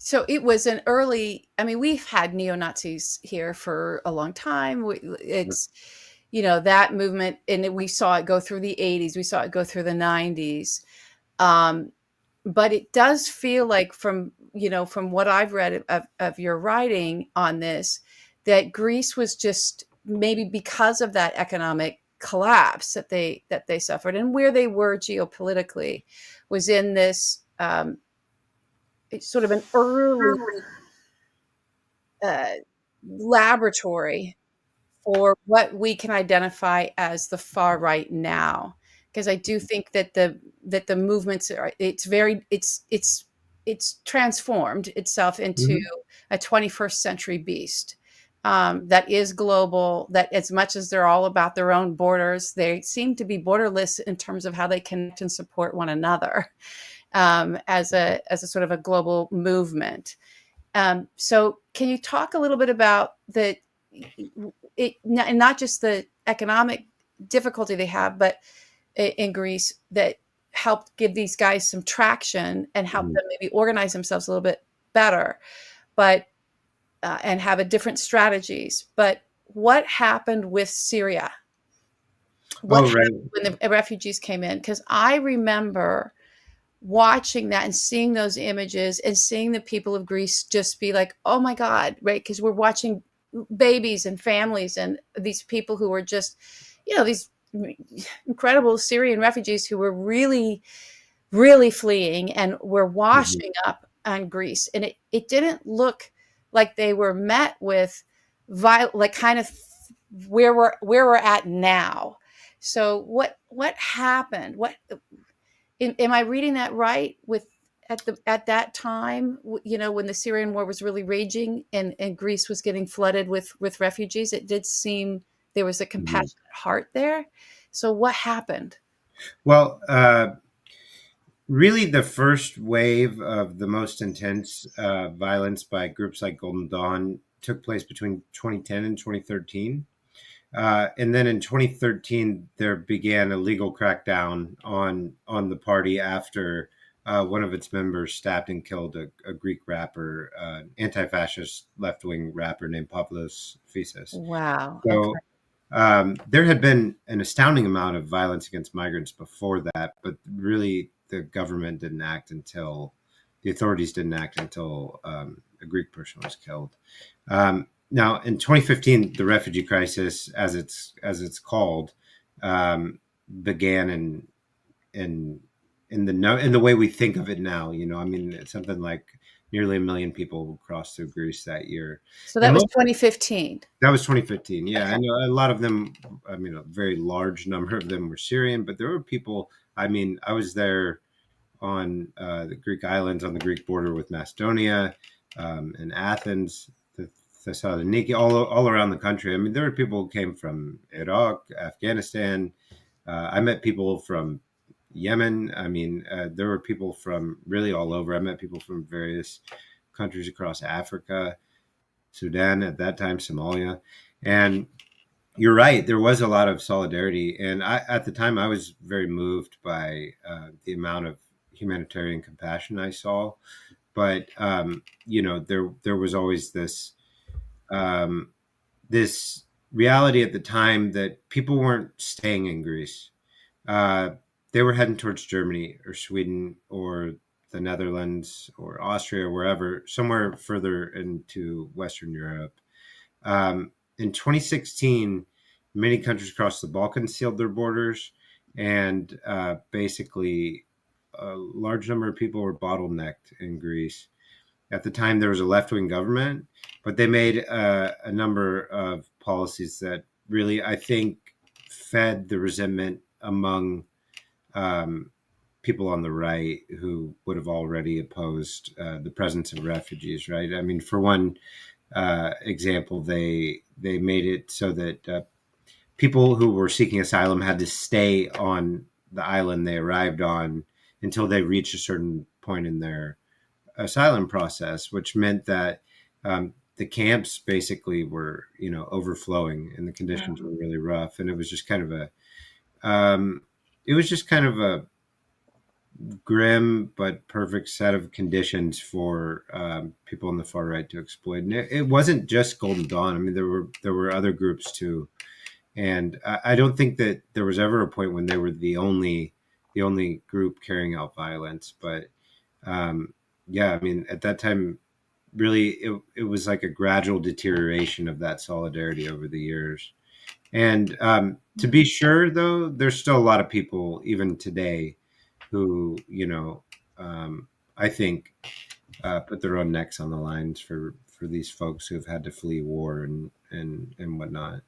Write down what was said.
So it was an early, I mean, we've had neo-Nazis here for a long time. It's, that movement, and we saw it go through the 80s, we saw it go through the 90s. Um, but it does feel like from what I've read of your writing on this, that Greece was just maybe because of that economic collapse that they suffered and where they were geopolitically was in this it's sort of an early uh, laboratory for what we can identify as the far right now, because I do think that the movements are it's transformed itself into Mhm. a 21st century beast that is global, that as much as they're all about their own borders, they seem to be borderless in terms of how they connect and support one another as a sort of a global movement. So can you talk a little bit about and not just the economic difficulty they have, but in Greece that helped give these guys some traction and help Mhm. them maybe organize themselves a little bit better, but and have a different strategies. But what happened with Syria? What Oh, happened right. when the refugees came in? Because I remember watching that and seeing those images and seeing the people of Greece just be like, oh my God, right? Because we're watching babies and families and these people who were just, these incredible Syrian refugees who were really, really fleeing and were Mhm. washing up on Greece. And it didn't look like they were met with like kind of where we're at now. So what happened? Am I reading that right? At that time, when the Syrian war was really raging and Greece was getting flooded with refugees, it did seem there was a Mhm. compassionate heart there. So what happened? Well, really, the first wave of the most intense violence by groups like Golden Dawn took place between 2010 and 2013. And then in 2013, there began a legal crackdown on the party after one of its members stabbed and killed a Greek rapper, anti-fascist left-wing rapper named Pavlos Fysis. Wow. Okay. So there had been an astounding amount of violence against migrants before that, but really the authorities didn't act until a Greek person was killed. Now, in 2015, the refugee crisis, as it's called, um, began in in the no in the way we think of it now. I mean, it's something like nearly 1 million people crossed through Greece that year, So and that was most 2015. that was 2015. Yeah, Okay. I know a lot of them. I mean, a very large number of them were Syrian, but there were people. I mean, I was there on the Greek islands on the Greek border with Macedonia, and Athens, Thessaloniki, all around the country. I mean, there were people who came from Iraq, Afghanistan. I met people from Yemen. I mean, there were people from really all over. I met people from various countries across Africa, Sudan at that time, Somalia, and you're right. There was a lot of solidarity, and at the time, I was very moved by the amount of humanitarian compassion I saw. But there was always um, this reality at the time that people weren't staying in Greece. Uh, they were heading towards Germany or Sweden or the Netherlands or Austria or wherever, somewhere further into Western Europe. In 2016, many countries across the Balkans sealed their borders, and basically, a large number of people were bottlenecked in Greece. At the time, there was a left wing government, but they made a number of policies that really, I think, fed the resentment among um, people on the right who would have already opposed the presence of refugees. Right? I mean, for one example, they made it so that people who were seeking asylum had to stay on the island they arrived on until they reached a certain point in their asylum process, which meant that the camps basically were, overflowing, and the conditions Wow. were really rough. And um, it was just kind of a grim but perfect set of conditions for people on the far right to exploit. And it wasn't just Golden Dawn. I mean, there were other groups too, and I don't think that there was ever a point when they were the only group carrying out violence. But um, yeah, I mean, at that time, really, it was like a gradual deterioration of that solidarity over the years. And to be sure, though, there's still a lot of people even today who, um, I think put their own necks on the lines for these folks who have had to flee war and whatnot.